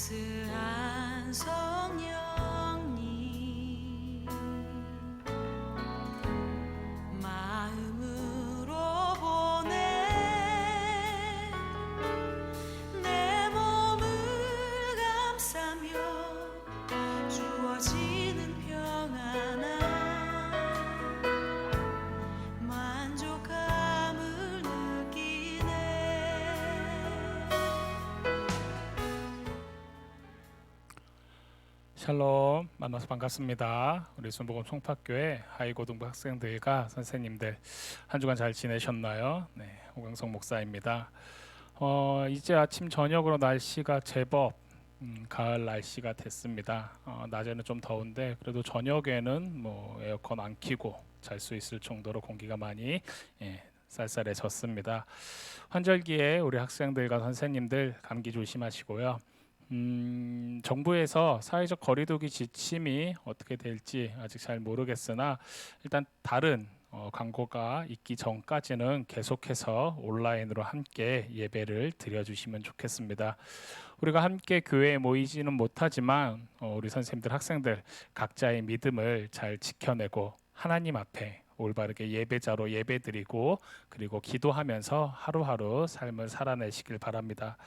따스한 성령님 마음으로 보내 내 몸을 감싸며 주어지는 평안한 만족함을 느끼네. 샬롬, 만나서 반갑습니다. 우리 순복음 총파교회 하이고등부 학생들과 선생님들 한 주간 잘 지내셨나요? 네, 오광석 목사입니다. 이제 아침 저녁으로 날씨가 제법 가을 날씨가 됐습니다. 낮에는 좀 더운데 그래도 저녁에는 뭐 에어컨 안 켜고 잘 수 있을 정도로 공기가 많이 쌀쌀해졌습니다. 환절기에 우리 학생들과 선생님들 감기 조심하시고요. 정부에서 사회적 거리두기 지침이 어떻게 될지 아직 잘 모르겠으나 일단 다른 광고가 있기 전까지는 계속해서 온라인으로 함께 예배를 드려주시면 좋겠습니다. 우리가 함께 교회에 모이지는 못하지만 우리 선생님들, 학생들 각자의 믿음을 잘 지켜내고 하나님 앞에 올바르게 예배자로 예배드리고 그리고 기도하면서 하루하루 삶을 살아내시길 바랍니다.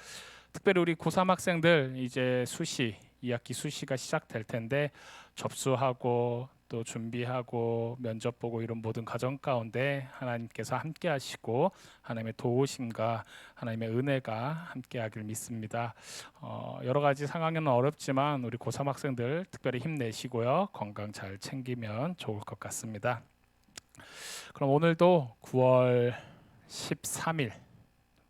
특별히 우리 고3 학생들 이제 수시 2학기 수시가 시작될 텐데 접수하고 또 준비하고 면접 보고 이런 모든 과정 가운데 하나님께서 함께 하시고 하나님의 도우심과 하나님의 은혜가 함께 하길 믿습니다. 여러 가지 상황에는 어렵지만 우리 고3 학생들 특별히 힘내시고요. 건강 잘 챙기면 좋을 것 같습니다. 그럼 오늘도 9월 13일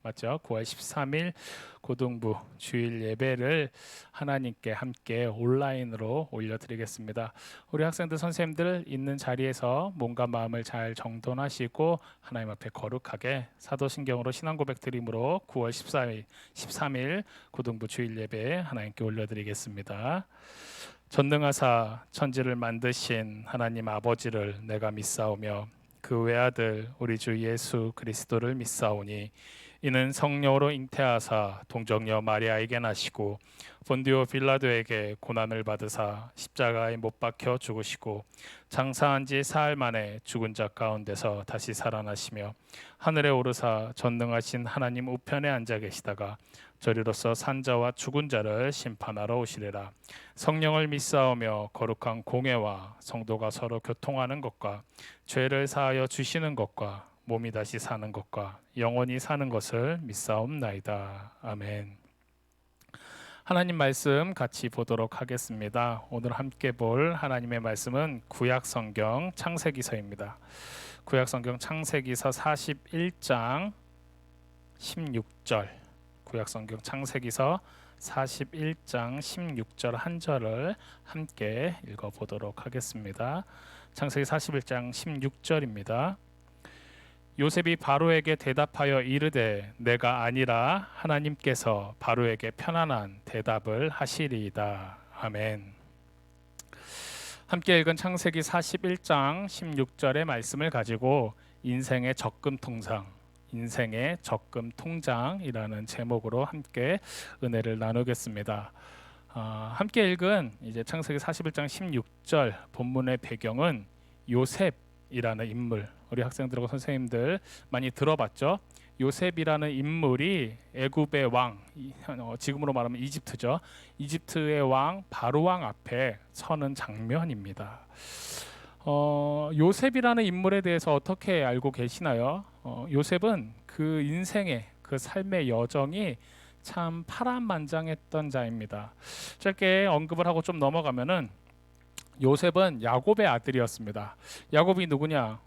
맞죠? 9월 13일 고등부 주일 예배를 하나님께 함께 온라인으로 올려드리겠습니다. 우리 학생들, 선생님들 있는 자리에서 몸과 마음을 잘 정돈하시고 하나님 앞에 거룩하게 사도신경으로 신앙 고백 드림으로 9월 13일 고등부 주일 예배 하나님께 올려드리겠습니다. 전능하사 천지를 만드신 하나님 아버지를 내가 믿사오며 그 외아들 우리 주 예수 그리스도를 믿사오니 이는 성령으로 잉태하사 동정녀 마리아에게 나시고 본디오 빌라도에게 고난을 받으사 십자가에 못 박혀 죽으시고 장사한 지 사흘 만에 죽은 자 가운데서 다시 살아나시며 하늘에 오르사 전능하신 하나님 우편에 앉아 계시다가 저리로서 산자와 죽은 자를 심판하러 오시리라. 성령을 믿사오며 거룩한 공회와 성도가 서로 교통하는 것과 죄를 사하여 주시는 것과 몸이 다시 사는 것과 영원히 사는 것을 믿사옵나이다. 아멘. 하나님 말씀 같이 보도록 하겠습니다. 오늘 함께 볼 하나님의 말씀은 구약성경 창세기서입니다. 구약성경 창세기서 41장 16절 구약성경 창세기서 41장 16절 한 절을 함께 읽어보도록 하겠습니다. 창세기 41장 16절입니다. 요셉이 바로에게 대답하여 이르되 내가 아니라 하나님께서 바로에게 편안한 대답을 하시리이다. 아멘. 함께 읽은 창세기 41장 16절의 말씀을 가지고 인생의 적금 통장이라는 제목으로 함께 은혜를 나누겠습니다. 함께 읽은 이제 창세기 41장 16절 본문의 배경은 요셉이라는 인물, 우리 학생들하고 선생님들 많이 들어봤죠? 요셉이라는 인물이 애굽의 왕, 지금으로 말하면 이집트죠. 이집트의 왕 바로 왕 앞에 서는 장면입니다. 요셉이라는 인물에 대해서 어떻게 알고 계시나요? 요셉은 그 인생의 그 삶의 여정이 참 파란만장했던 자입니다. 짧게 언급을 하고 좀 넘어가면은 요셉은 야곱의 아들이었습니다. 야곱이 누구냐?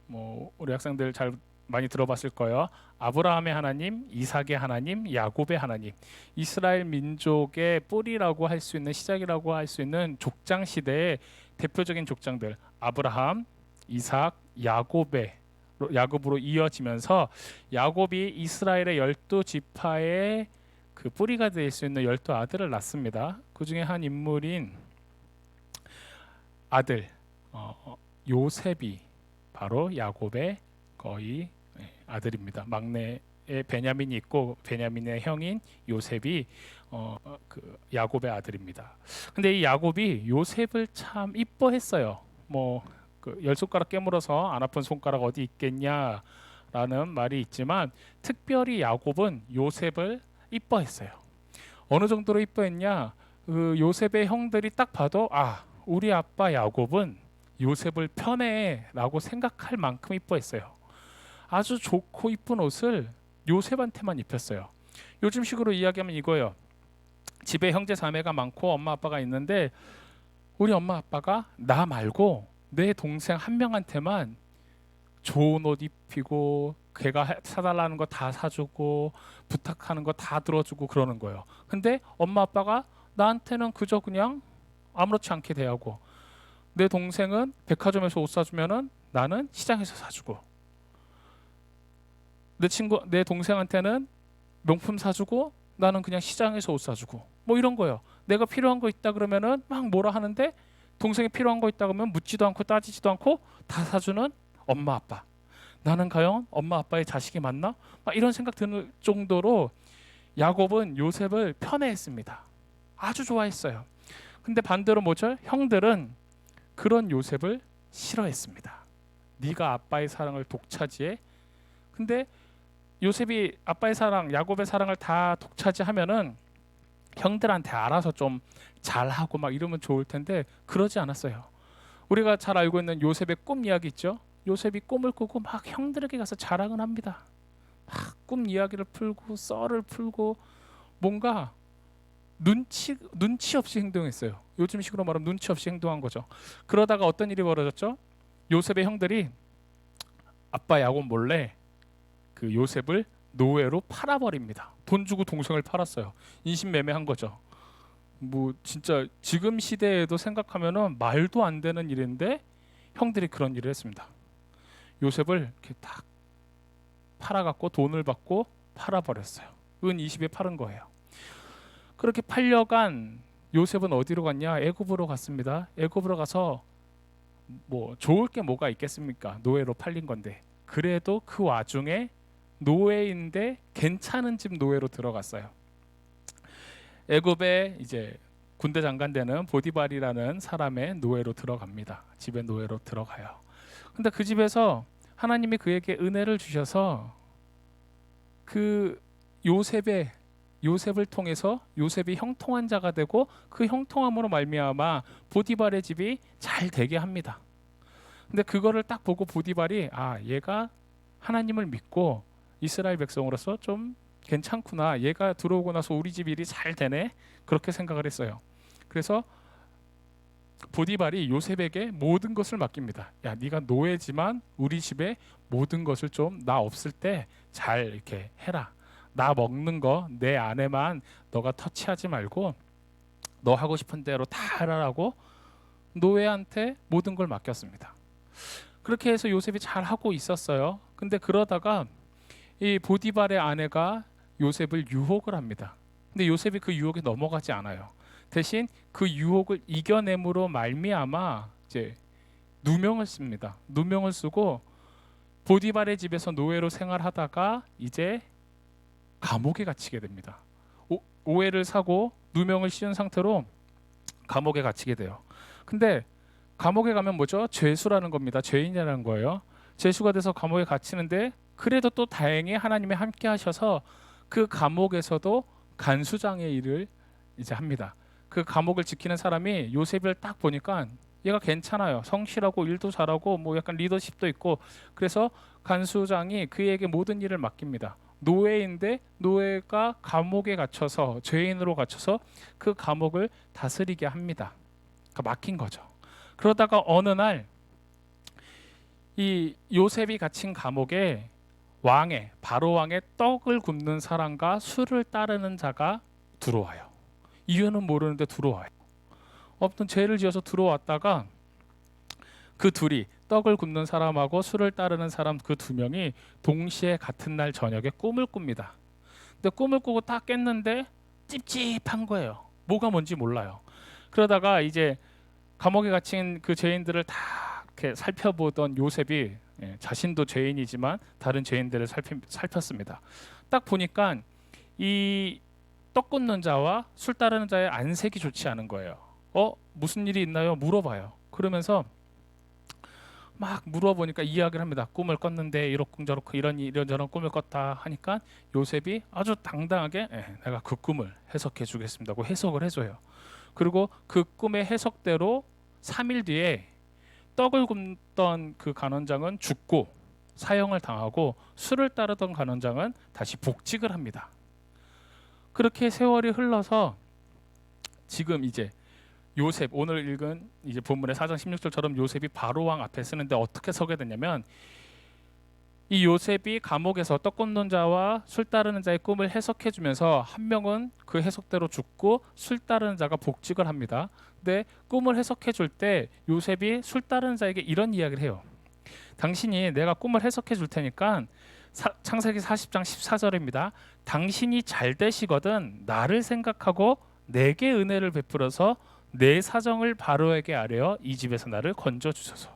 우리 학생들 잘 많이 들어봤을 거예요. 아브라함의 하나님, 이삭의 하나님, 야곱의 하나님. 이스라엘 민족의 뿌리라고 할 수 있는, 시작이라고 할 수 있는 족장 시대의 대표적인 족장들 아브라함, 이삭, 야곱으로 이어지면서 야곱이 이스라엘의 12지파의 그 뿌리가 될 수 있는 12아들을 낳습니다. 그 중에 한 인물인 아들 요셉이 바로 야곱의 거의 아들입니다. 막내 베냐민이 있고 베냐민의 형인 요셉이 그 야곱의 아들입니다. 근데 이 야곱이 요셉을 참 이뻐했어요. 그 열 손가락 깨물어서 안 아픈 손가락 어디 있겠냐라는 말이 있지만 특별히 야곱은 요셉을 이뻐했어요. 어느 정도로 이뻐했냐? 그 요셉의 형들이 딱 봐도 우리 아빠 야곱은 요셉을 편해라고 생각할 만큼 이뻐했어요. 아주 좋고 이쁜 옷을 요셉한테만 입혔어요. 요즘식으로 이야기하면 이거예요. 집에 형제 자매가 많고 엄마 아빠가 있는데 우리 엄마 아빠가 나 말고 내 동생 한 명한테만 좋은 옷 입히고 걔가 사달라는 거 다 사주고 부탁하는 거 다 들어주고 그러는 거예요. 근데 엄마 아빠가 나한테는 그저 그냥 아무렇지 않게 대하고 내 동생은 백화점에서 옷 사주면은 나는 시장에서 사주고 내 동생한테는 명품 사주고 나는 그냥 시장에서 옷 사주고 뭐 이런 거예요. 내가 필요한 거 있다 그러면은 막 뭐라 하는데 동생이 필요한 거 있다 그러면 묻지도 않고 따지지도 않고 다 사주는 엄마 아빠. 나는 과연 엄마 아빠의 자식이 맞나? 막 이런 생각 드는 정도로 야곱은 요셉을 편애했습니다. 아주 좋아했어요. 근데 반대로 뭐죠? 형들은 그런 요셉을 싫어했습니다. 네가 아빠의 사랑을 독차지해? 근데 요셉이 아빠의 사랑, 야곱의 사랑을 다 독차지하면은 형들한테 알아서 좀 잘하고 막 이러면 좋을 텐데 그러지 않았어요. 우리가 잘 알고 있는 요셉의 꿈 이야기 있죠? 요셉이 꿈을 꾸고 막 형들에게 가서 자랑을 합니다. 막 꿈 이야기를 풀고 썰을 풀고 뭔가 눈치 없이 행동했어요. 요즘 식으로 말하면 눈치 없이 행동한 거죠. 그러다가 어떤 일이 벌어졌죠? 요셉의 형들이 아빠 야곱 몰래 그 요셉을 노예로 팔아버립니다. 돈 주고 동생을 팔았어요. 인신매매한 거죠. 뭐 진짜 지금 시대에도 생각하면은 말도 안 되는 일인데 형들이 그런 일을 했습니다. 요셉을 이렇게 딱 팔아갖고 돈을 받고 팔아버렸어요. 은 20에 팔은 거예요. 그렇게 팔려간 요셉은 어디로 갔냐? 애굽으로 갔습니다. 애굽으로 가서 뭐 좋을 게 뭐가 있겠습니까? 노예로 팔린 건데. 그래도 그 와중에 노예인데 괜찮은 집 노예로 들어갔어요. 애굽에 이제 군대 장관 되는 보디발이라는 사람의 노예로 들어갑니다. 집에 노예로 들어가요. 근데 그 집에서 하나님이 그에게 은혜를 주셔서 그 요셉을 통해서 요셉이 형통한 자가 되고 그 형통함으로 말미암아 보디발의 집이 잘 되게 합니다. 근데 그거를 딱 보고 보디발이 얘가 하나님을 믿고 이스라엘 백성으로서 좀 괜찮구나. 얘가 들어오고 나서 우리 집 일이 잘 되네. 그렇게 생각을 했어요. 그래서 보디발이 요셉에게 모든 것을 맡깁니다. 야, 네가 노예지만 우리 집에 모든 것을 좀 나 없을 때 잘 이렇게 해라. 나 먹는 거 내 안에만 너가 터치하지 말고 너 하고 싶은 대로 다 하라고 노예한테 모든 걸 맡겼습니다. 그렇게 해서 요셉이 잘 하고 있었어요. 근데 그러다가 이 보디발의 아내가 요셉을 유혹을 합니다. 근데 요셉이 그 유혹에 넘어가지 않아요. 대신 그 유혹을 이겨냄으로 말미암아 이제 누명을 씁니다. 누명을 쓰고 보디발의 집에서 노예로 생활하다가 이제 감옥에 갇히게 됩니다. 오해를 사고 누명을 씌운 상태로 감옥에 갇히게 돼요. 근데 감옥에 가면 뭐죠? 죄수라는 겁니다. 죄인이라는 거예요. 죄수가 돼서 감옥에 갇히는데 그래도 또 다행히 하나님이 함께 하셔서 그 감옥에서도 간수장의 일을 이제 합니다. 그 감옥을 지키는 사람이 요셉을 딱 보니까 얘가 괜찮아요. 성실하고 일도 잘하고 뭐 약간 리더십도 있고 그래서 간수장이 그에게 모든 일을 맡깁니다. 노예인데 노예가 감옥에 갇혀서 죄인으로 갇혀서 그 감옥을 다스리게 합니다. 그러니까 맡긴 거죠. 그러다가 어느 날 이 요셉이 갇힌 감옥에 바로 왕의 떡을 굽는 사람과 술을 따르는 자가 들어와요. 이유는 모르는데 들어와요. 어떤 죄를 지어서 들어왔다가 그 둘이 떡을 굽는 사람하고 술을 따르는 사람 그 두 명이 동시에 같은 날 저녁에 꿈을 꿉니다. 근데 꿈을 꾸고 딱 깼는데 찝찝한 거예요. 뭐가 뭔지 몰라요. 그러다가 이제 감옥에 갇힌 그 죄인들을 다 이렇게 살펴보던 요셉이 자신도 죄인이지만 다른 죄인들을 살폈습니다. 딱 보니까 이 떡 굽는 자와 술 따르는 자의 안색이 좋지 않은 거예요. 무슨 일이 있나요? 물어봐요. 그러면서 막 물어보니까 이야기를 합니다. 꿈을 꿨는데 이렇쿵저렇쿵 이런저런 꿈을 꿨다 하니까 요셉이 아주 당당하게 내가 그 꿈을 해석해 주겠습니다고 해석을 해줘요. 그리고 그 꿈의 해석대로 3일 뒤에 떡을 굽던 그 간원장은 죽고 사형을 당하고 술을 따르던 간원장은 다시 복직을 합니다. 그렇게 세월이 흘러서 지금 이제 요셉, 오늘 읽은 이제 본문의 4장 16절처럼 요셉이 바로 왕 앞에 쓰는데 어떻게 서게 됐냐면, 이 요셉이 감옥에서 떡 굽는 자와 술 따르는 자의 꿈을 해석해 주면서 한 명은 그 해석대로 죽고 술 따르는 자가 복직을 합니다. 근데 꿈을 해석해 줄 때 요셉이 술 따르는 자에게 이런 이야기를 해요. 당신이 내가 꿈을 해석해 줄 테니까 창세기 40장 14절입니다. 당신이 잘 되시거든 나를 생각하고 내게 은혜를 베풀어서 내 사정을 바로에게 아뢰어 이 집에서 나를 건져 주소서.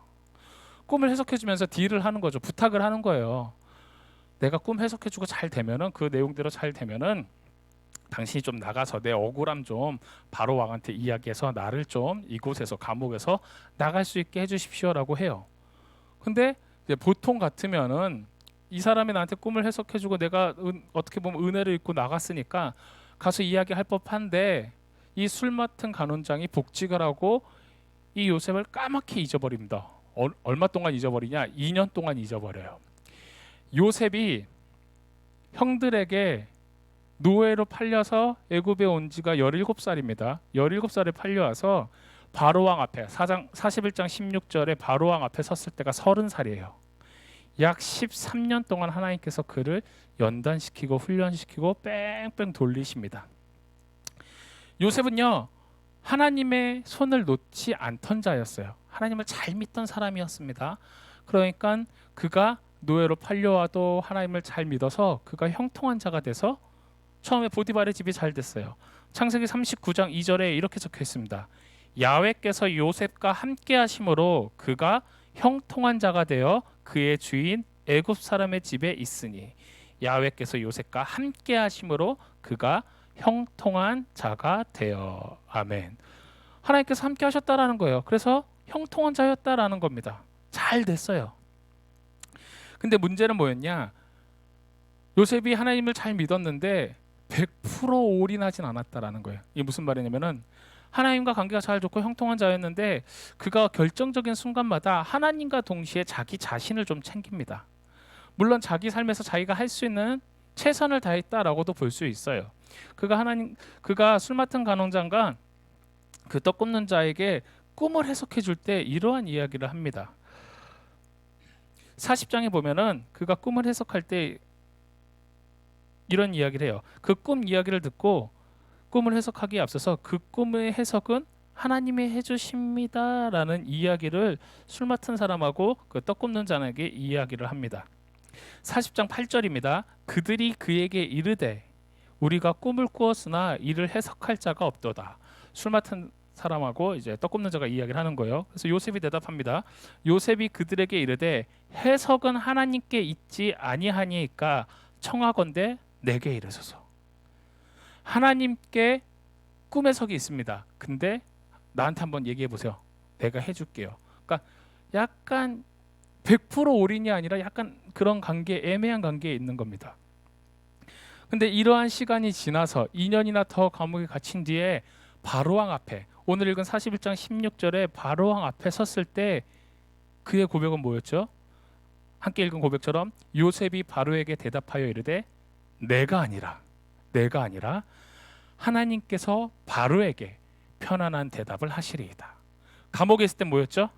꿈을 해석해 주면서 딜을 하는 거죠. 부탁을 하는 거예요. 내가 꿈 해석해 주고 잘 되면은, 그 내용대로 잘 되면은 당신이 좀 나가서 내 억울함 좀 바로 왕한테 이야기해서 나를 좀 이곳에서, 감옥에서 나갈 수 있게 해 주십시오라고 해요. 근데 이제 보통 같으면은 이 사람이 나한테 꿈을 해석해 주고 내가 어떻게 보면 은혜를 입고 나갔으니까 가서 이야기할 법한데, 이 술 맡은 간원장이 복직을 하고 이 요셉을 까맣게 잊어버립니다. 얼마 동안 잊어버리냐? 2년 동안 잊어버려요. 요셉이 형들에게 노예로 팔려서 애굽에 온 지가 17살입니다. 17살에 팔려와서 바로왕 앞에 41장 16절에 바로왕 앞에 섰을 때가 30살이에요. 약 13년 동안 하나님께서 그를 연단시키고 훈련시키고 뺑뺑 돌리십니다. 요셉은요, 하나님의 손을 놓지 않던 자였어요. 하나님을 잘 믿던 사람이었습니다. 그러니까 그가 노예로 팔려와도 하나님을 잘 믿어서 그가 형통한 자가 돼서 처음에 보디발의 집이 잘 됐어요. 창세기 39장 2절에 이렇게 적혀 있습니다. 야훼께서 요셉과 함께 하심으로 그가 형통한 자가 되어 그의 주인 애굽 사람의 집에 있으니, 야훼께서 요셉과 함께 하심으로 그가 형통한 자가 되어. 아멘. 하나님께서 함께 하셨다라는 거예요. 그래서 형통한 자였다라는 겁니다. 잘 됐어요. 근데 문제는 뭐였냐? 요셉이 하나님을 잘 믿었는데 100% 올인하진 않았다라는 거예요. 이게 무슨 말이냐면은, 하나님과 관계가 잘 좋고 형통한 자였는데 그가 결정적인 순간마다 하나님과 동시에 자기 자신을 좀 챙깁니다. 물론 자기 삶에서 자기가 할 수 있는 최선을 다했다라고도 볼 수 있어요. 그가 술 맡은 간원장과 그 떡 굽는 자에게 꿈을 해석해 줄 때 이러한 이야기를 합니다. 40장에 보면은 그가 꿈을 해석할 때 이런 이야기를 해요. 그 꿈 이야기를 듣고 꿈을 해석하기에 앞서서 그 꿈의 해석은 하나님이 해주십니다라는 이야기를 술 맡은 사람하고 그 떡 굽는 자에게 이야기를 합니다. 40장 8절입니다. 그들이 그에게 이르되 우리가 꿈을 꾸었으나 이를 해석할 자가 없도다. 술 맡은 사람하고 이제 떡 굽는 자가 이야기를 하는 거예요. 그래서 요셉이 대답합니다. 요셉이 그들에게 이르되 해석은 하나님께 있지 아니하니까 청하건대 내게 이르소서. 하나님께 꿈의 석이 있습니다. 근데 나한테 한번 얘기해 보세요. 내가 해줄게요. 그러니까 약간 100% 올인이 아니라 약간 그런 관계, 애매한 관계에 있는 겁니다. 근데 이러한 시간이 지나서 2년이나 더 감옥에 갇힌 뒤에 바로왕 앞에, 오늘 읽은 41장 16절에 바로왕 앞에 섰을 때 그의 고백은 뭐였죠? 함께 읽은 고백처럼 요셉이 바로에게 대답하여 이르되 내가 아니라 하나님께서 바로에게 편안한 대답을 하시리이다. 감옥에 있을 때 뭐였죠?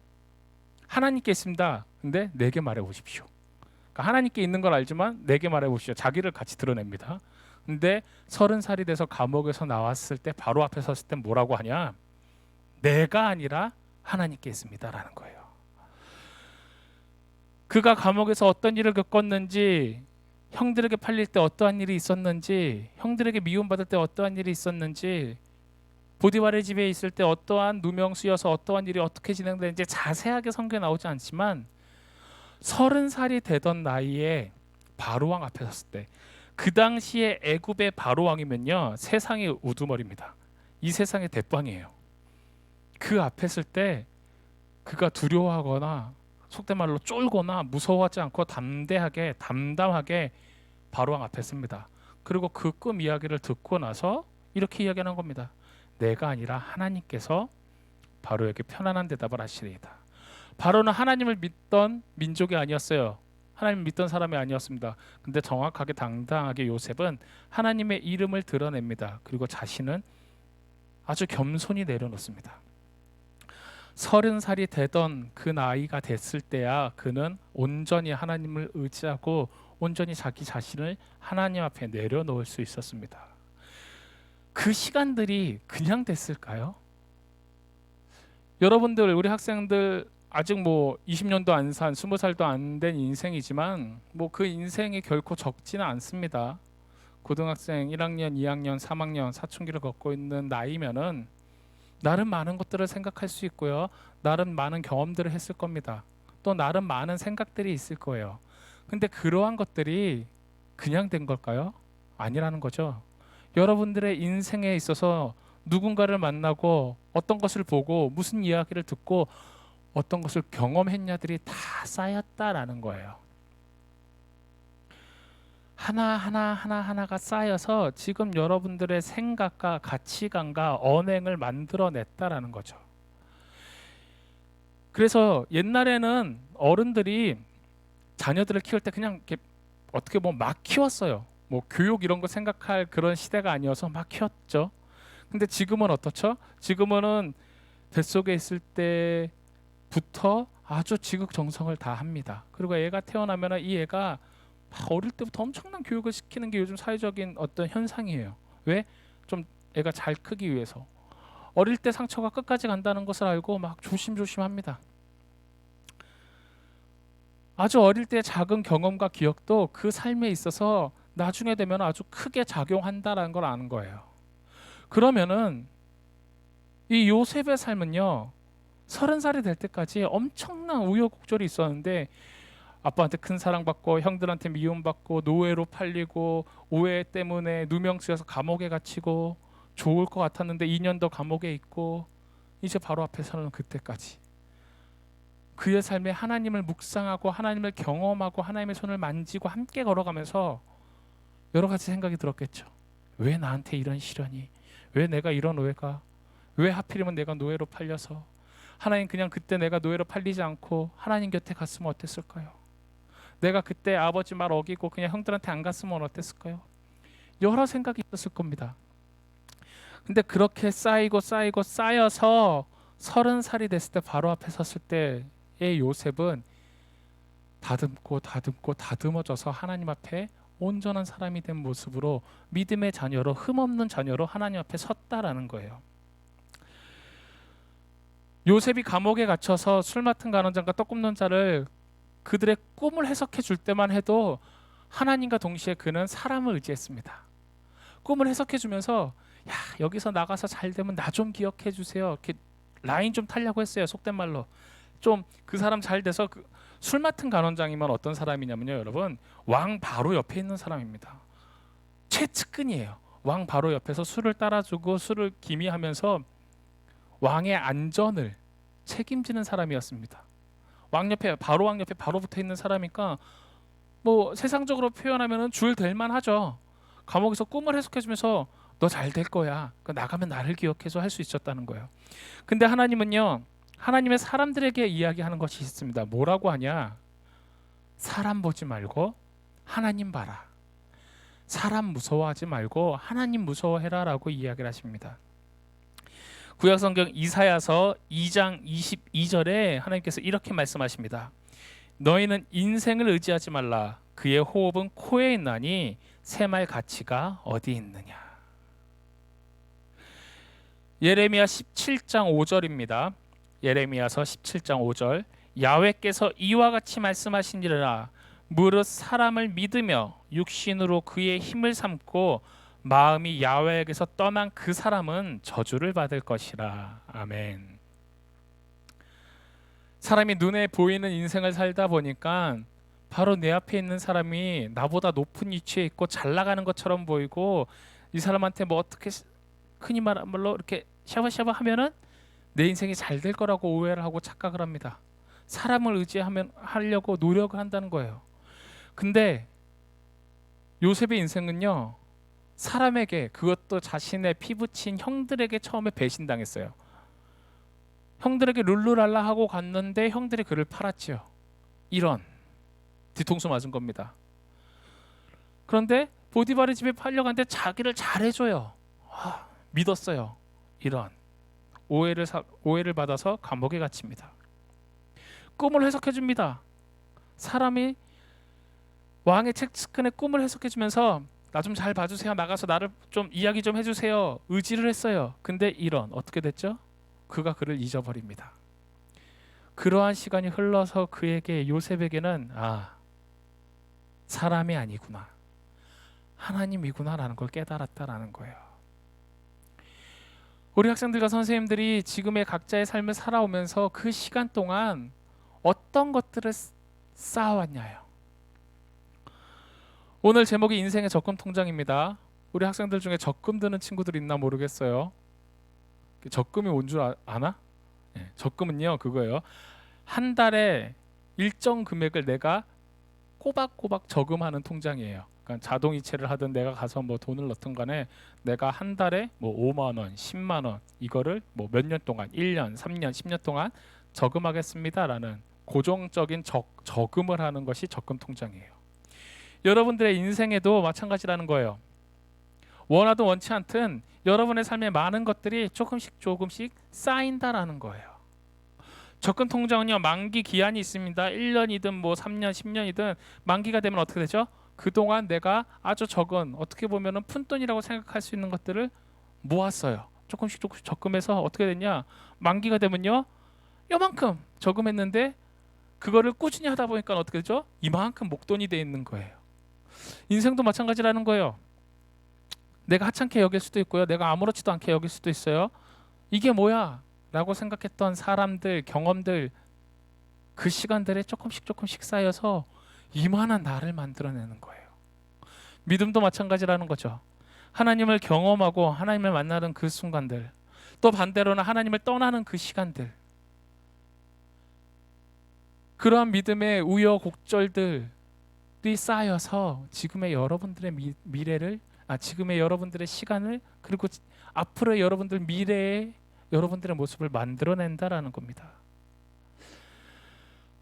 하나님께 있습니다. 근데 내게 말해 보십시오. 그러니까 하나님께 있는 걸 알지만 내게 말해 보십시오. 자기를 같이 드러냅니다. 근데 30살이 돼서 감옥에서 나왔을 때 바로 앞에 섰을 때 뭐라고 하냐? 내가 아니라 하나님께 있습니다라는 거예요. 그가 감옥에서 어떤 일을 겪었는지, 형들에게 팔릴 때 어떠한 일이 있었는지, 형들에게 미움받을 때 어떠한 일이 있었는지, 보디발의 집에 있을 때 어떠한 누명 쓰여서 어떠한 일이 어떻게 진행되는지 자세하게 성경에 나오지 않지만 30살이 되던 나이에 바로왕 앞에 섰을 때, 그 당시에 애굽의 바로왕이면요 세상의 우두머리입니다. 이 세상의 대빵이에요. 그 앞에 설 때 그가 두려워하거나 속된 말로 쫄거나 무서워하지 않고 담대하게 담담하게 바로왕 앞에 섭니다. 그리고 그 꿈 이야기를 듣고 나서 이렇게 이야기하는 겁니다. 내가 아니라 하나님께서 바로에게 편안한 대답을 하시리이다. 바로는 하나님을 믿던 민족이 아니었어요. 하나님을 믿던 사람이 아니었습니다. 근데 정확하게 당당하게 요셉은 하나님의 이름을 드러냅니다. 그리고 자신은 아주 겸손히 내려놓습니다. 30살이 되던 그 나이가 됐을 때야 그는 온전히 하나님을 의지하고 온전히 자기 자신을 하나님 앞에 내려놓을 수 있었습니다. 그 시간들이 그냥 됐을까요? 여러분들, 우리 학생들 아직 뭐 20년도 안 산, 20살도 안 된 인생이지만 뭐 그 인생이 결코 적지는 않습니다. 고등학생 1학년, 2학년, 3학년 사춘기를 걷고 있는 나이면은 나름 많은 것들을 생각할 수 있고요. 나름 많은 경험들을 했을 겁니다. 또 나름 많은 생각들이 있을 거예요. 근데 그러한 것들이 그냥 된 걸까요? 아니라는 거죠. 여러분들의 인생에 있어서 누군가를 만나고 어떤 것을 보고 무슨 이야기를 듣고 어떤 것을 경험했냐들이 다 쌓였다라는 거예요. 하나가 쌓여서 지금 여러분들의 생각과 가치관과 언행을 만들어냈다라는 거죠. 그래서 옛날에는 어른들이 자녀들을 키울 때 그냥 이렇게 어떻게 보면 막 키웠어요. 뭐 교육 이런 거 생각할 그런 시대가 아니어서 막 키웠죠. 근데 지금은 어떻죠? 지금은 뱃속에 있을 때부터 아주 지극정성을 다 합니다. 그리고 애가 태어나면 이 애가 어릴 때부터 엄청난 교육을 시키는 게 요즘 사회적인 어떤 현상이에요. 왜? 좀 애가 잘 크기 위해서. 어릴 때 상처가 끝까지 간다는 것을 알고 막 조심조심합니다. 아주 어릴 때 작은 경험과 기억도 그 삶에 있어서 나중에 되면 아주 크게 작용한다라는 걸 아는 거예요. 그러면은 이 요셉의 삶은요 30살이 될 때까지 엄청난 우여곡절이 있었는데 아빠한테 큰 사랑받고 형들한테 미움받고 노예로 팔리고 오해 때문에 누명 쓰여서 감옥에 갇히고 좋을 것 같았는데 2년 더 감옥에 있고 이제 바로 앞에 서는 그때까지 그의 삶에 하나님을 묵상하고 하나님을 경험하고 하나님의 손을 만지고 함께 걸어가면서 여러 가지 생각이 들었겠죠. 왜 나한테 이런 시련이? 왜 내가 이런 오해가? 왜 하필이면 내가 노예로 팔려서? 하나님 그냥 그때 내가 노예로 팔리지 않고 하나님 곁에 갔으면 어땠을까요? 내가 그때 아버지 말 어기고 그냥 형들한테 안 갔으면 어땠을까요? 여러 생각이 있었을 겁니다. 근데 그렇게 쌓여서 30살이 됐을 때 바로 앞에 섰을 때의 요셉은 다듬어져서 하나님 앞에 온전한 사람이 된 모습으로 믿음의 자녀로 흠없는 자녀로 하나님 앞에 섰다라는 거예요. 요셉이 감옥에 갇혀서 술 맡은 간원장과 떡 굽는 자를 그들의 꿈을 해석해 줄 때만 해도 하나님과 동시에 그는 사람을 의지했습니다. 꿈을 해석해 주면서 야 여기서 나가서 잘 되면 나 좀 기억해 주세요. 이렇게 라인 좀 타려고 했어요. 속된 말로 좀 그 사람 잘 돼서 술 맡은 간원장이면 어떤 사람이냐면요, 여러분 왕 바로 옆에 있는 사람입니다. 최측근이에요. 왕 바로 옆에서 술을 따라주고 술을 기미하면서 왕의 안전을 책임지는 사람이었습니다. 왕 옆에 바로 붙어 있는 사람이니까 뭐 세상적으로 표현하면은 줄 댈만 하죠. 감옥에서 꿈을 해석해주면서 너 잘 될 거야. 나가면 나를 기억해서 할 수 있었다는 거예요. 근데 하나님은요, 하나님의 사람들에게 이야기하는 것이 있습니다. 뭐라고 하냐? 사람 보지 말고 하나님 봐라. 사람 무서워하지 말고 하나님 무서워해라라고 이야기를 하십니다. 구약성경 이사야서 2장 22절에 하나님께서 이렇게 말씀하십니다. 너희는 인생을 의지하지 말라. 그의 호흡은 코에 있나니 새말 가치가 어디 있느냐. 예레미야 17장 5절입니다. 예레미야서 17장 5절. 야훼께서 이와 같이 말씀하시니라. 무릇 사람을 믿으며 육신으로 그의 힘을 삼고 마음이 야훼에게서 떠난 그 사람은 저주를 받을 것이라. 아멘. 사람이 눈에 보이는 인생을 살다 보니까 바로 내 앞에 있는 사람이 나보다 높은 위치에 있고 잘 나가는 것처럼 보이고, 이 사람한테 뭐 어떻게 흔히 말하는 말로 이렇게 샤바샤바 하면은 내 인생이 잘 될 거라고 오해를 하고 착각을 합니다. 사람을 의지하면 하려고 노력을 한다는 거예요. 근데 요셉의 인생은요, 사람에게, 그것도 자신의 피부친 형들에게 처음에 배신당했어요. 형들에게 룰루랄라 하고 갔는데 형들이 그를 팔았지요. 이런 뒤통수 맞은 겁니다. 그런데 보디발의 집에 팔려갔는데 자기를 잘해줘요. 믿었어요. 이런 오해를 받아서 감옥에 갇힙니다. 꿈을 해석해 줍니다. 사람이 왕의 측근의 꿈을 해석해 주면서 나 좀 잘 봐주세요. 나가서 나를 좀 이야기 좀 해주세요. 의지를 했어요. 근데 이런 어떻게 됐죠? 그가 그를 잊어버립니다. 그러한 시간이 흘러서 그에게, 요셉에게는 사람이 아니구나, 하나님이구나라는 걸 깨달았다라는 거예요. 우리 학생들과 선생님들이 지금의 각자의 삶을 살아오면서 그 시간 동안 어떤 것들을 쌓아왔냐요. 오늘 제목이 인생의 적금 통장입니다. 우리 학생들 중에 적금 드는 친구들 있나 모르겠어요. 적금이 뭔 줄 아나? 네, 적금은요 그거예요. 한 달에 일정 금액을 내가 꼬박꼬박 저금하는 통장이에요. 그러니까 자동이체를 하든 내가 가서 뭐 돈을 넣든 간에 내가 한 달에 뭐 5만 원, 10만 원 이거를 뭐 몇 년 동안, 1년, 3년, 10년 동안 저금하겠습니다라는 고정적인 저금을 하는 것이 적금 통장이에요. 여러분들의 인생에도 마찬가지라는 거예요. 원하든 원치 않든 여러분의 삶에 많은 것들이 조금씩 쌓인다라는 거예요. 적금 통장은요, 만기 기한이 있습니다. 1년이든 뭐 3년, 10년이든 만기가 되면 어떻게 되죠? 그동안 내가 아주 적은, 어떻게 보면은 푼돈이라고 생각할 수 있는 것들을 모았어요. 조금씩 적금해서 어떻게 됐냐? 만기가 되면요, 요만큼 저금했는데 그거를 꾸준히 하다 보니까 어떻게 되죠? 이만큼 목돈이 돼 있는 거예요. 인생도 마찬가지라는 거예요. 내가 하찮게 여길 수도 있고요, 내가 아무렇지도 않게 여길 수도 있어요. 이게 뭐야? 라고 생각했던 사람들, 경험들, 그 시간들에 조금씩 쌓여서 이만한 나를 만들어내는 거예요. 믿음도 마찬가지라는 거죠. 하나님을 경험하고 하나님을 만나는 그 순간들, 또 반대로는 하나님을 떠나는 그 시간들, 그러한 믿음의 우여곡절들이 쌓여서 지금의 여러분들의 미래를, 지금의 여러분들의 시간을, 그리고 앞으로의 여러분들 미래의 여러분들의 모습을 만들어낸다라는 겁니다.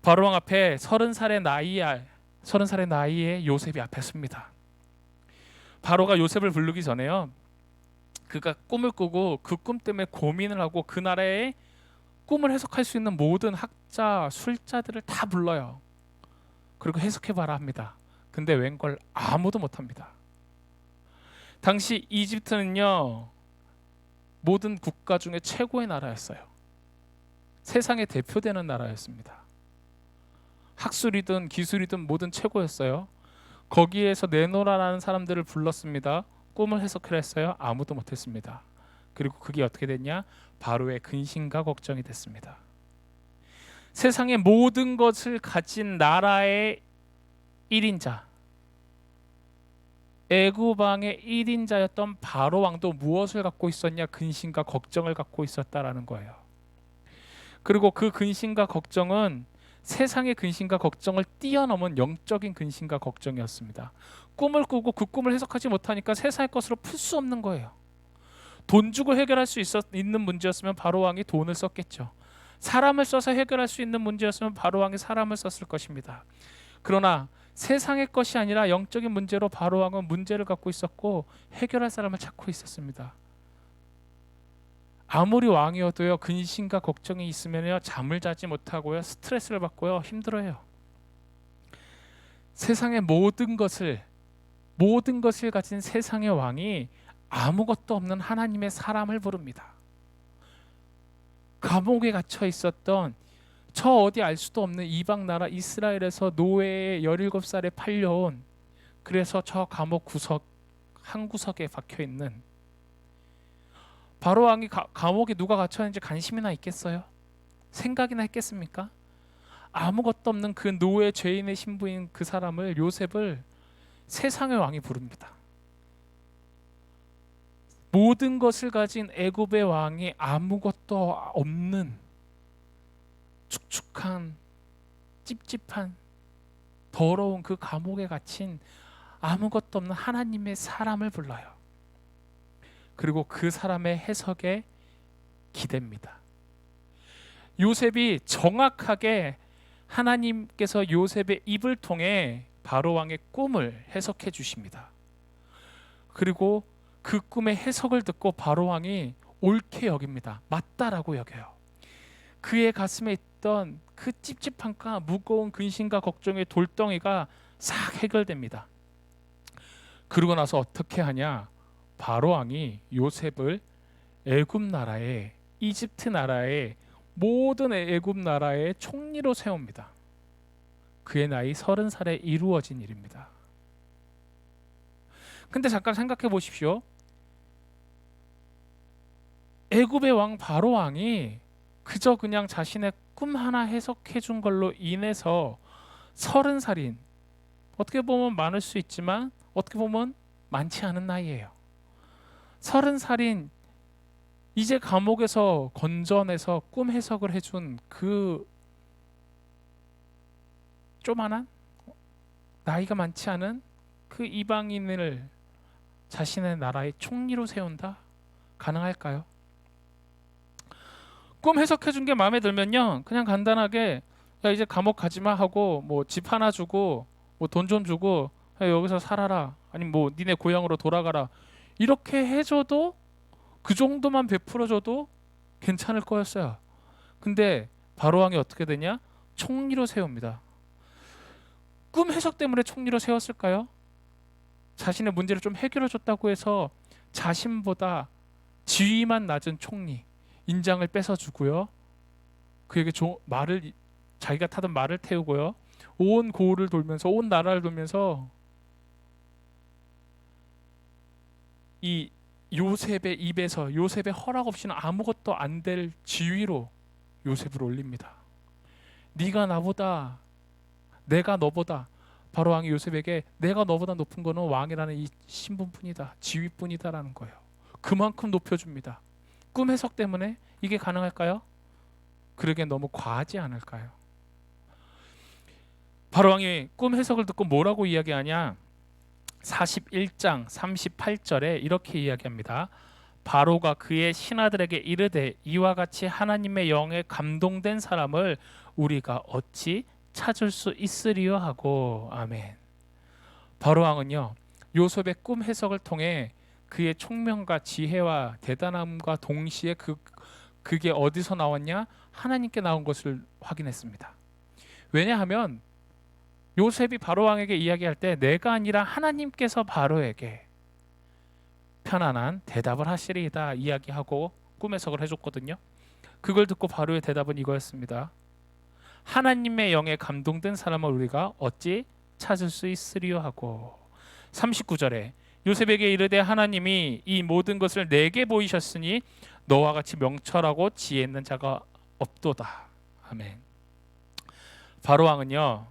바로왕 앞에 30살의 나이에 요셉이 앞에 섭니다. 바로가 요셉을 부르기 전에요, 그가 꿈을 꾸고 그 꿈 때문에 고민을 하고 그 나라의 꿈을 해석할 수 있는 모든 학자, 술자들을 다 불러요. 그리고 해석해봐라 합니다. 근데 웬걸 아무도 못합니다. 당시 이집트는요, 모든 국가 중에 최고의 나라였어요. 세상에 대표되는 나라였습니다. 학술이든 기술이든 모든 최고였어요. 거기에서 내노라라는 사람들을 불렀습니다. 꿈을 해석을 했어요. 아무도 못했습니다. 그리고 그게 어떻게 됐냐? 바로의 근심과 걱정이 됐습니다. 세상의 모든 것을 가진 나라의 1인자, 애굽 왕의 1인자였던 바로 왕도 무엇을 갖고 있었냐? 근심과 걱정을 갖고 있었다라는 거예요. 그리고 그 근심과 걱정은 세상의 근심과 걱정을 뛰어넘은 영적인 근심과 걱정이었습니다. 꿈을 꾸고 그 꿈을 해석하지 못하니까 세상의 것으로 풀 수 없는 거예요. 돈 주고 해결할 수 있는 문제였으면 바로 왕이 돈을 썼겠죠. 사람을 써서 해결할 수 있는 문제였으면 바로 왕이 사람을 썼을 것입니다. 그러나 세상의 것이 아니라 영적인 문제로 바로 왕은 문제를 갖고 있었고 해결할 사람을 찾고 있었습니다. 아무리 왕이어도요, 근심과 걱정이 있으면요, 잠을 자지 못하고요, 스트레스를 받고요, 힘들어요. 세상의 모든 것을 가진 세상의 왕이 아무것도 없는 하나님의 사람을 부릅니다. 감옥에 갇혀 있었던 저 어디 알 수도 없는 이방 나라 이스라엘에서 노예의 17살에 팔려온, 그래서 저 감옥 구석 한 구석에 박혀 있는 바로 왕이 감옥에 누가 갇혀 있는지 관심이나 있겠어요? 생각이나 했겠습니까? 아무것도 없는 그 노예 죄인의 신부인 그 사람을, 요셉을 세상의 왕이 부릅니다. 모든 것을 가진 애굽의 왕이 아무것도 없는 축축한 찝찝한 더러운 그 감옥에 갇힌 아무것도 없는 하나님의 사람을 불러요. 그리고 그 사람의 해석에 기댑니다. 요셉이 정확하게 하나님께서 요셉의 입을 통해 바로 왕의 꿈을 해석해 주십니다. 그리고 그 꿈의 해석을 듣고 바로 왕이 옳게 여깁니다. 맞다라고 여겨요. 그의 가슴에 있던 그 찝찝함과 무거운 근심과 걱정의 돌덩이가 싹 해결됩니다. 그러고 나서 어떻게 하냐? 바로 왕이 요셉을 애굽 나라에, 이집트 나라에, 모든 애굽 나라의 총리로 세웁니다. 그의 나이 30살에 이루어진 일입니다. 근데 잠깐 생각해 보십시오. 애굽의 왕 바로 왕이 그저 그냥 자신의 꿈 하나 해석해 준 걸로 인해서 30살인, 어떻게 보면 많을 수 있지만 어떻게 보면 많지 않은 나이예요. 30살인 이제 감옥에서 건져내서 꿈 해석을 해준 그 조만한, 나이가 많지 않은 그 이방인을 자신의 나라의 총리로 세운다? 가능할까요? 꿈 해석해 준 게 마음에 들면요, 그냥 간단하게 야 이제 감옥 가지마 하고 뭐 집 하나 주고 뭐 돈 좀 주고 야, 여기서 살아라, 아니면 뭐 니네 고향으로 돌아가라, 이렇게 해줘도, 그 정도만 베풀어줘도 괜찮을 거였어요. 근데 바로 왕이 어떻게 되냐? 총리로 세웁니다. 꿈 해석 때문에 총리로 세웠을까요? 자신의 문제를 좀 해결해 줬다고 해서 자신보다 지위만 낮은 총리 인장을 뺏어주고요, 그에게 말을, 자기가 타던 말을 태우고요, 온 고을을 돌면서, 온 나라를 돌면서 이 요셉의 입에서, 요셉의 허락 없이는 아무것도 안 될 지위로 요셉을 올립니다. 네가 나보다, 내가 너보다, 바로 왕이 요셉에게 내가 너보다 높은 거는 왕이라는 이 신분뿐이다, 지위뿐이다라는 거예요. 그만큼 높여줍니다. 꿈 해석 때문에 이게 가능할까요? 그러기엔 너무 과하지 않을까요? 바로 왕이 꿈 해석을 듣고 뭐라고 이야기하냐? 41장 38절에 이렇게 이야기합니다. 바로가 그의 신하들에게 이르되 이와 같이 하나님의 영에 감동된 사람을 우리가 어찌 찾을 수 있으리요 하고. 아멘. 바로 왕은요, 요셉의 꿈 해석을 통해 그의 총명과 지혜와 대단함과 동시에 그게 어디서 나왔냐? 하나님께 나온 것을 확인했습니다. 왜냐하면 요셉이 바로 왕에게 이야기할 때 내가 아니라 하나님께서 바로에게 편안한 대답을 하시리이다 이야기하고 꿈 해석을 해줬거든요. 그걸 듣고 바로의 대답은 이거였습니다. 하나님의 영에 감동된 사람을 우리가 어찌 찾을 수 있으리요 하고. 39절에 요셉에게 이르되 하나님이 이 모든 것을 내게 보이셨으니 너와 같이 명철하고 지혜 있는 자가 없도다. 아멘. 바로 왕은요,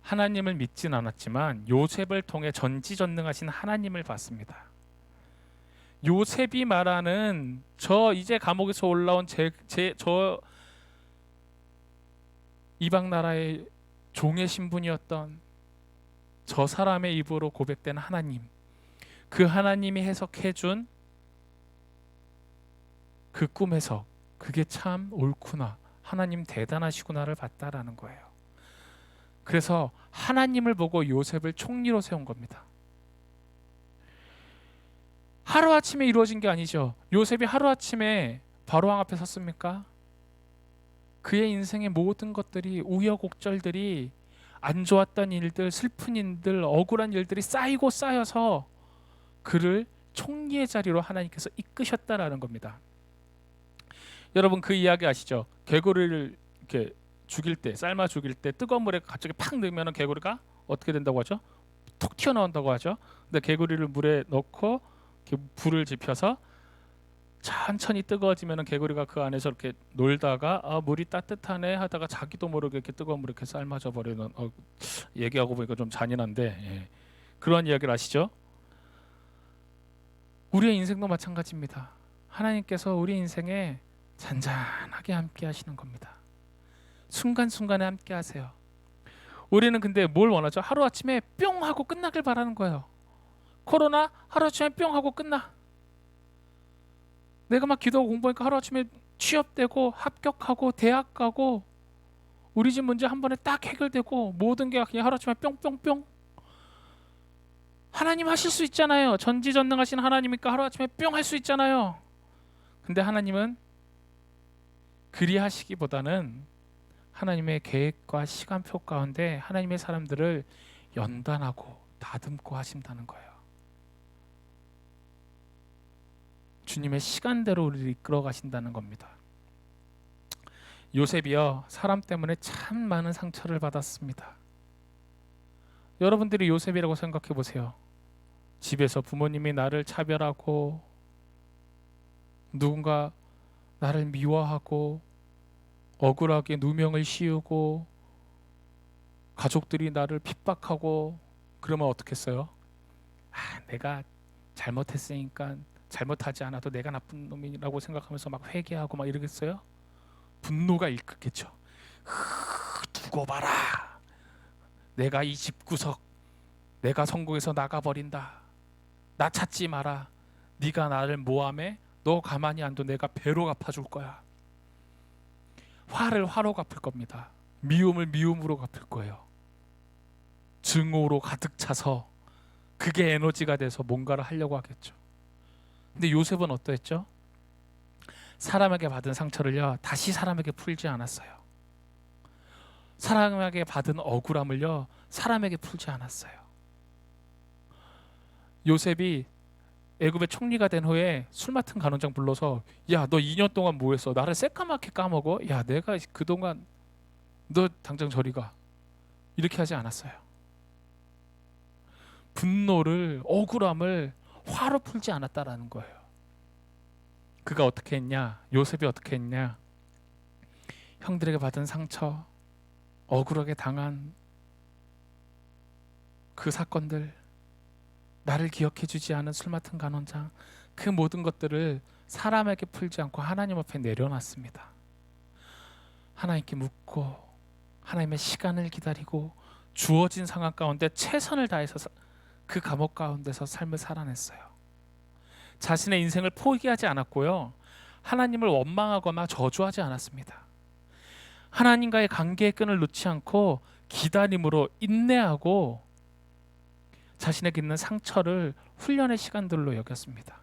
하나님을 믿진 않았지만 요셉을 통해 전지전능하신 하나님을 봤습니다. 요셉이 말하는 저 이제 감옥에서 올라온 저 이방 나라의 종의 신분이었던 저 사람의 입으로 고백된 하나님, 그 하나님이 해석해준 그 꿈 해석, 그게 참 옳구나, 하나님 대단하시구나를 봤다라는 거예요. 그래서 하나님을 보고 요셉을 총리로 세운 겁니다. 하루아침에 이루어진 게 아니죠. 요셉이 하루아침에 바로왕 앞에 섰습니까? 그의 인생의 모든 것들이, 우여곡절들이, 안 좋았던 일들, 슬픈 일들, 억울한 일들이 쌓이고 쌓여서 그를 총리의 자리로 하나님께서 이끄셨다라는 겁니다. 여러분 그 이야기 아시죠? 개구리를 이렇게 죽일 때, 삶아 죽일 때 뜨거운 물에 갑자기 팍 넣으면 개구리가 어떻게 된다고 하죠? 툭 튀어나온다고 하죠. 근데 개구리를 물에 넣고 이렇게 불을 지펴서 천천히 뜨거워지면 개구리가 그 안에서 이렇게 놀다가 물이 따뜻하네 하다가 자기도 모르게 이렇게 뜨거운 물에 이렇게 삶아져 버리는 얘기하고 보니까 좀 잔인한데 그런 이야기를 아시죠? 우리의 인생도 마찬가지입니다. 하나님께서 우리 인생에 잔잔하게 함께 하시는 겁니다. 순간순간에 함께 하세요. 우리는 근데 뭘 원하죠? 하루아침에 뿅 하고 끝나길 바라는 거예요. 코로나 하루아침에 뿅 하고 끝나. 내가 막 기도하고 공부하니까 하루아침에 취업되고 합격하고 대학 가고 우리 집 문제 한 번에 딱 해결되고 모든 게 그냥 하루아침에 뿅뿅뿅. 하나님 하실 수 있잖아요. 전지전능하신 하나님이니까 하루아침에 뿅 할 수 있잖아요. 근데 하나님은 그리 하시기보다는 하나님의 계획과 시간표 가운데 하나님의 사람들을 연단하고 다듬고 하신다는 거예요. 주님의 시간대로 우리를 이끌어 가신다는 겁니다. 요셉이요, 사람 때문에 참 많은 상처를 받았습니다. 여러분들이 요셉이라고 생각해 보세요. 집에서 부모님이 나를 차별하고 누군가 나를 미워하고 억울하게 누명을 씌우고 가족들이 나를 핍박하고 그러면 어떻겠어요? 내가 잘못했으니까 잘못하지 않아도 내가 나쁜 놈이라고 생각하면서 막 회개하고 막 이러겠어요? 분노가 일겠죠. 두고 봐라. 내가 이 집구석 내가 성공해서 나가버린다. 나 찾지 마라. 네가 나를 모함해? 너 가만히 안 둬. 내가 배로 갚아줄 거야. 화를 화로 갚을 겁니다. 미움을 미움으로 갚을 거예요. 증오로 가득 차서 그게 에너지가 돼서 뭔가를 하려고 하겠죠. 근데 요셉은 어떠했죠? 사람에게 받은 상처를요 다시 사람에게 풀지 않았어요. 사람에게 받은 억울함을요 사람에게 풀지 않았어요. 요셉이 애굽의 총리가 된 후에 술 맡은 간원장 불러서 야, 너 2년 동안 뭐 했어? 나를 새까맣게 까먹어? 야, 내가 그동안 너 당장 저리 가. 이렇게 하지 않았어요. 분노를, 억울함을 화로 풀지 않았다라는 거예요. 그가 어떻게 했냐? 요셉이 어떻게 했냐? 형들에게 받은 상처, 억울하게 당한 그 사건들, 나를 기억해 주지 않은 술 맡은 간원장, 그 모든 것들을 사람에게 풀지 않고 하나님 앞에 내려놨습니다. 하나님께 묻고 하나님의 시간을 기다리고 주어진 상황 가운데 최선을 다해서 그 감옥 가운데서 삶을 살아냈어요. 자신의 인생을 포기하지 않았고요. 하나님을 원망하거나 저주하지 않았습니다. 하나님과의 관계의 끈을 놓지 않고 기다림으로 인내하고 자신에게 있는 상처를 훈련의 시간들로 여겼습니다.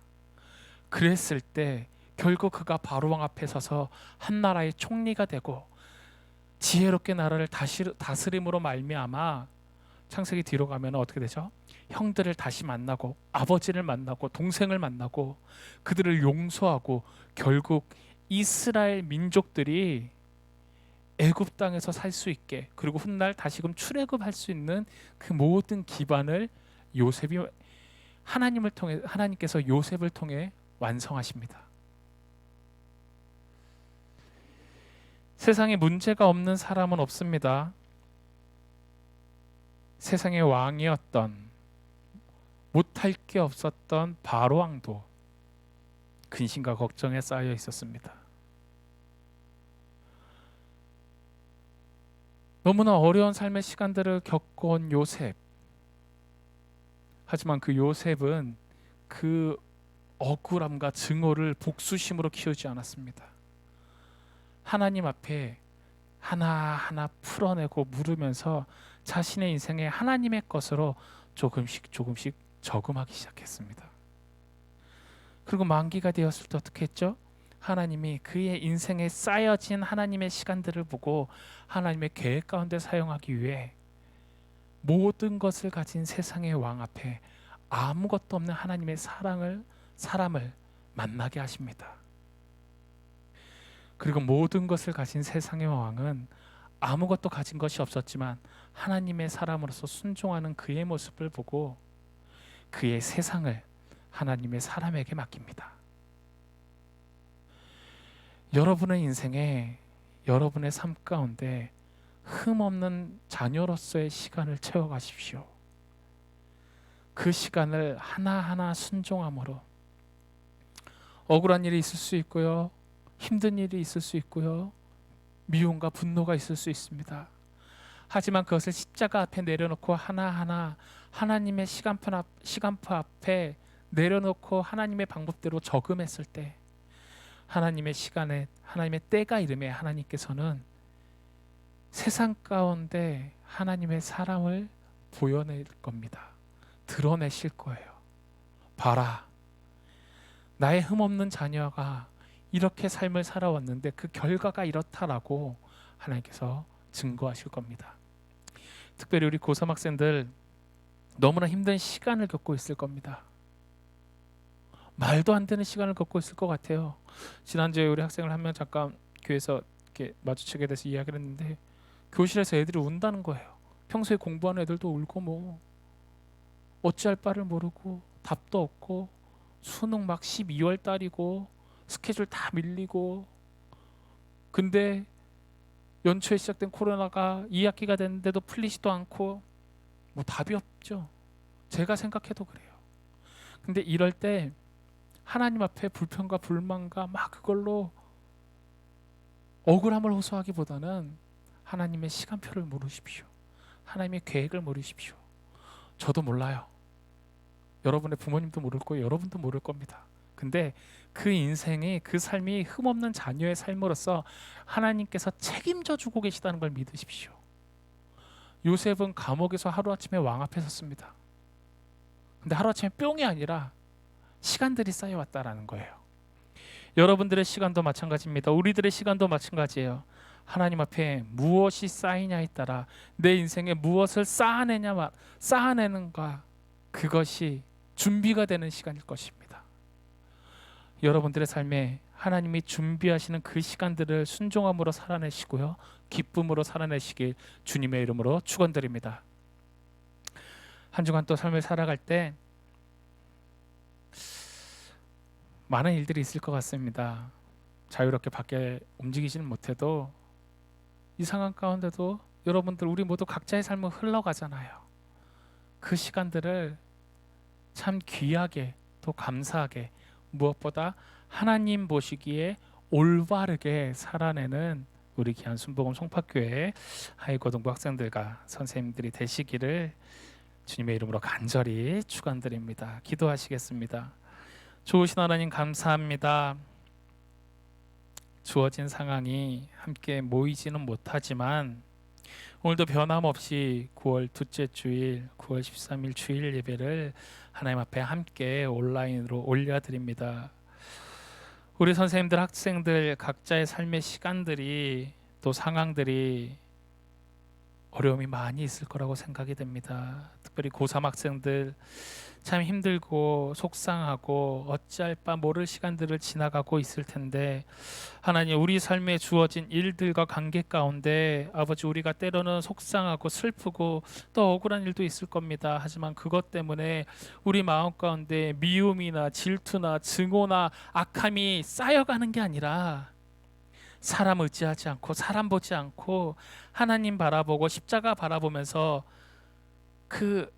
그랬을 때 결국 그가 바로왕 앞에 서서 한 나라의 총리가 되고 지혜롭게 나라를 다스림으로 말미암아 창세기 뒤로 가면 어떻게 되죠? 형들을 다시 만나고 아버지를 만나고 동생을 만나고 그들을 용서하고 결국 이스라엘 민족들이 애굽 땅에서 살 수 있게 그리고 훗날 다시금 출애굽할 수 있는 그 모든 기반을 요셉이 하나님께서 요셉을 통해 완성하십니다. 세상에 문제가 없는 사람은 없습니다. 세상의 왕이었던 못할 게 없었던 바로 왕도 근심과 걱정에 쌓여 있었습니다. 너무나 어려운 삶의 시간들을 겪어온 요셉. 하지만 그 요셉은 그 억울함과 증오를 복수심으로 키우지 않았습니다. 하나님 앞에 하나하나 풀어내고 물으면서 자신의 인생에 하나님의 것으로 조금씩 저금하기 시작했습니다. 그리고 만기가 되었을 때 어떻게 했죠? 하나님이 그의 인생에 쌓여진 하나님의 시간들을 보고 하나님의 계획 가운데 사용하기 위해 모든 것을 가진 세상의 왕 앞에 아무것도 없는 하나님의 사람을 만나게 하십니다. 그리고 모든 것을 가진 세상의 왕은 아무것도 가진 것이 없었지만 하나님의 사람으로서 순종하는 그의 모습을 보고 그의 세상을 하나님의 사람에게 맡깁니다. 여러분의 인생에, 여러분의 삶 가운데 흠없는 자녀로서의 시간을 채워가십시오. 그 시간을 하나하나 순종함으로, 억울한 일이 있을 수 있고요, 힘든 일이 있을 수 있고요, 미움과 분노가 있을 수 있습니다. 하지만 그것을 십자가 앞에 내려놓고 하나하나 하나님의 시간표 앞에 내려놓고 하나님의 방법대로 저금했을 때, 하나님의 시간에, 하나님의 때가 이름에 하나님께서는 세상 가운데 하나님의 사랑을 보여낼 겁니다. 드러내실 거예요. 봐라, 나의 흠없는 자녀가 이렇게 삶을 살아왔는데 그 결과가 이렇다라고 하나님께서 증거하실 겁니다. 특별히 우리 고3 학생들 너무나 힘든 시간을 겪고 있을 겁니다. 말도 안 되는 시간을 겪고 있을 것 같아요. 지난주에 우리 학생을 한 명 잠깐 교회에서 이렇게 마주치게 돼서 이야기를 했는데, 교실에서 애들이 운다는 거예요. 평소에 공부하는 애들도 울고 뭐 어찌할 바를 모르고 답도 없고, 수능 막 12월 달이고 스케줄 다 밀리고, 근데 연초에 시작된 코로나가 2학기가 됐는데도 풀리지도 않고 뭐 답이 없죠. 제가 생각해도 그래요. 근데 이럴 때 하나님 앞에 불평과 불만과 막 그걸로 억울함을 호소하기보다는 하나님의 시간표를 모르십시오. 하나님의 계획을 모르십시오. 저도 몰라요. 여러분의 부모님도 모를 거예요. 여러분도 모를 겁니다. 근데 그 인생이, 그 삶이 흠없는 자녀의 삶으로서 하나님께서 책임져 주고 계시다는 걸 믿으십시오. 요셉은 감옥에서 하루아침에 왕 앞에 섰습니다. 근데 하루아침에 뿅이 아니라 시간들이 쌓여왔다라는 거예요. 여러분들의 시간도 마찬가지입니다. 우리들의 시간도 마찬가지예요. 하나님 앞에 무엇이 쌓이냐에 따라 내 인생에 무엇을 쌓아내는가, 그것이 준비가 되는 시간일 것입니다. 여러분들의 삶에 하나님이 준비하시는 그 시간들을 순종함으로 살아내시고요, 기쁨으로 살아내시길 주님의 이름으로 축원드립니다. 한 주간 또 삶을 살아갈 때 많은 일들이 있을 것 같습니다. 자유롭게 밖에 움직이지는 못해도 이 상황 가운데도 여러분들, 우리 모두 각자의 삶은 흘러가잖아요. 그 시간들을 참 귀하게, 또 감사하게, 무엇보다 하나님 보시기에 올바르게 살아내는 우리 귀한 순복음 송파교회 하이고등부 학생들과 선생님들이 되시기를 주님의 이름으로 간절히 축원드립니다. 기도하시겠습니다. 좋으신 하나님 감사합니다. 주어진 상황이 함께 모이지는 못하지만 오늘도 변함없이 9월 둘째 주일, 9월 13일 주일 예배를 하나님 앞에 함께 온라인으로 올려드립니다. 우리 선생님들, 학생들 각자의 삶의 시간들이, 또 상황들이 어려움이 많이 있을 거라고 생각이 됩니다. 특별히 고3 학생들 참 힘들고 속상하고 어찌할 바 모를 시간들을 지나가고 있을 텐데, 하나님, 우리 삶에 주어진 일들과 관계 가운데 아버지, 우리가 때로는 속상하고 슬프고 또 억울한 일도 있을 겁니다. 하지만 그것 때문에 우리 마음 가운데 미움이나 질투나 증오나 악함이 쌓여가는 게 아니라, 사람 의지하지 않고 사람 보지 않고 하나님 바라보고 십자가 바라보면서 그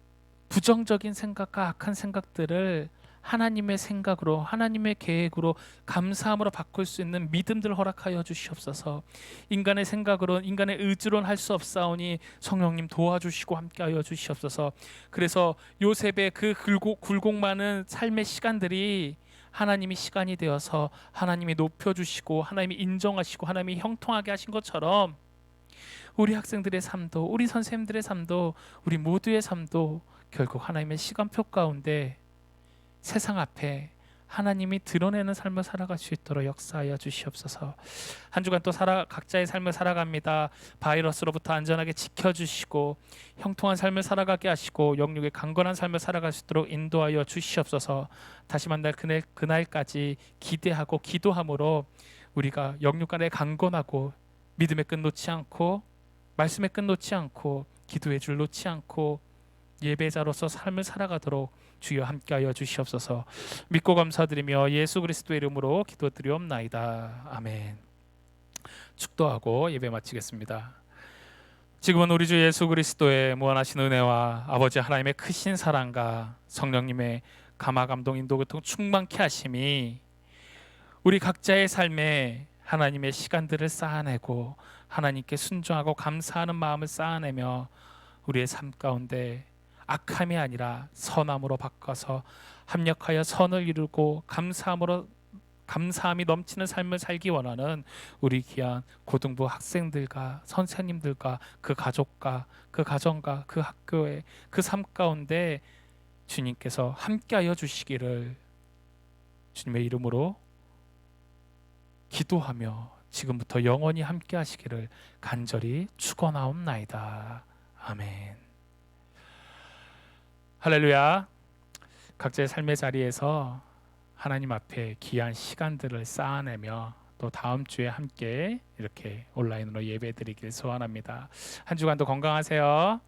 부정적인 생각과 악한 생각들을 하나님의 생각으로, 하나님의 계획으로, 감사함으로 바꿀 수 있는 믿음들 허락하여 주시옵소서. 인간의 생각으로, 인간의 의지로는 할 수 없사오니 성령님 도와주시고 함께하여 주시옵소서. 그래서 요셉의 그 굴곡 많은 삶의 시간들이 하나님이 시간이 되어서 하나님이 높여주시고 하나님이 인정하시고 하나님이 형통하게 하신 것처럼, 우리 학생들의 삶도, 우리 선생님들의 삶도, 우리 모두의 삶도 결국 하나님의 시간표 가운데 세상 앞에 하나님이 드러내는 삶을 살아갈 수 있도록 역사하여 주시옵소서. 한 주간 또 각자의 삶을 살아갑니다. 바이러스로부터 안전하게 지켜주시고 형통한 삶을 살아가게 하시고 영육의 강건한 삶을 살아갈 수 있도록 인도하여 주시옵소서. 다시 만날 그날까지 기대하고 기도함으로 우리가 영육간에 강건하고 믿음의 끈 놓지 않고 말씀의 끈 놓지 않고 기도의 줄 놓지 않고 예배자로서 삶을 살아가도록 주여 함께하여 주시옵소서. 믿고 감사드리며 예수 그리스도의 이름으로 기도드리옵나이다. 아멘. 축도하고 예배 마치겠습니다. 지금은 우리 주 예수 그리스도의 무한하신 은혜와 아버지 하나님의 크신 사랑과 성령님의 감화 감동 인도 교통 충만케 하심이 우리 각자의 삶에 하나님의 시간들을 쌓아내고 하나님께 순종하고 감사하는 마음을 쌓아내며 우리의 삶 가운데 악함이 아니라 선함으로 바꿔서 합력하여 선을 이루고 감사함이 넘치는 삶을 살기 원하는 우리 귀한 고등부 학생들과 선생님들과 그 가족과 그 가정과 그 학교의 그 삶 가운데 주님께서 함께하여 주시기를 주님의 이름으로 기도하며 지금부터 영원히 함께하시기를 간절히 축원하옵나이다. 아멘. 할렐루야. 각자의 삶의 자리에서 하나님 앞에 귀한 시간들을 쌓아내며 또 다음 주에 함께 이렇게 온라인으로 예배드리길 소원합니다. 한 주간도 건강하세요.